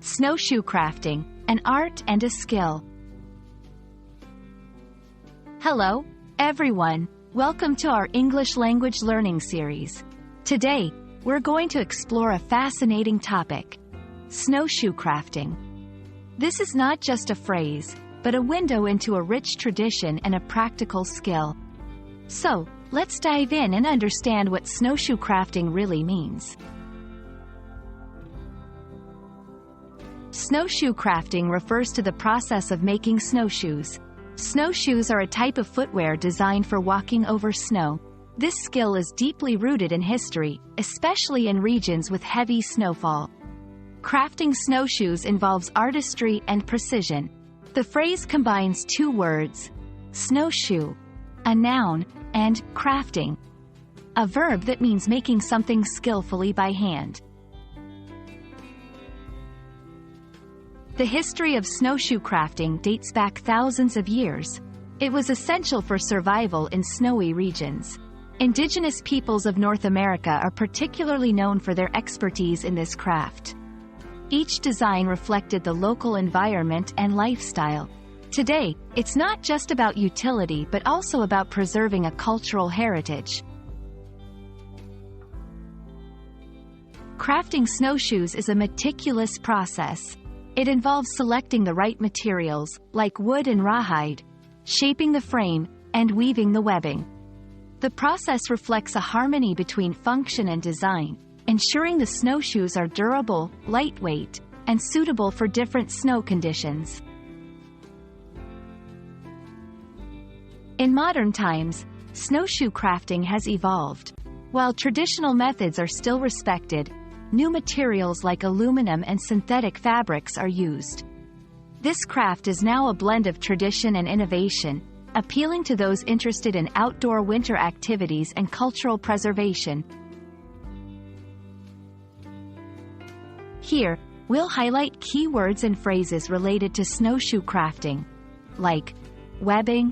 Snowshoe crafting, an art and a skill. Hello, everyone. Welcome to our English language learning series. Today, we're going to explore a fascinating topic: snowshoe crafting. This is not just a phrase, but a window into a rich tradition and a practical skill. So, let's dive in and understand what snowshoe crafting really means. Snowshoe crafting refers to the process of making snowshoes. Snowshoes are a type of footwear designed for walking over snow. This skill is deeply rooted in history, especially in regions with heavy snowfall. Crafting snowshoes involves artistry and precision. The phrase combines two words: snowshoe, a noun, and crafting, a verb that means making something skillfully by hand. The history of snowshoe crafting dates back thousands of years. It was essential for survival in snowy regions. Indigenous peoples of North America are particularly known for their expertise in this craft. Each design reflected the local environment and lifestyle. Today, it's not just about utility but also about preserving a cultural heritage. Crafting snowshoes is a meticulous process. It involves selecting the right materials, like wood and rawhide, shaping the frame, and weaving the webbing. The process reflects a harmony between function and design, ensuring the snowshoes are durable, lightweight, and suitable for different snow conditions. In modern times, snowshoe crafting has evolved. While traditional methods are still respected, new materials like aluminum and synthetic fabrics are used. This craft is now a blend of tradition and innovation, appealing to those interested in outdoor winter activities and cultural preservation. Here, we'll highlight key words and phrases related to snowshoe crafting, like webbing,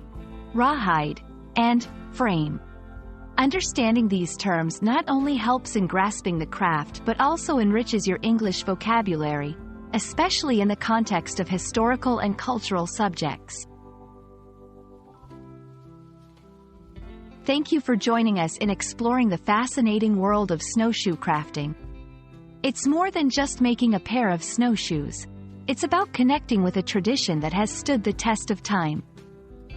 rawhide, and frame. Understanding these terms not only helps in grasping the craft but also enriches your English vocabulary, especially in the context of historical and cultural subjects. Thank you for joining us in exploring the fascinating world of snowshoe crafting. It's more than just making a pair of snowshoes. It's about connecting with a tradition that has stood the test of time.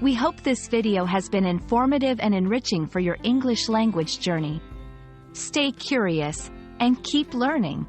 We hope this video has been informative and enriching for your English language journey. Stay curious and keep learning.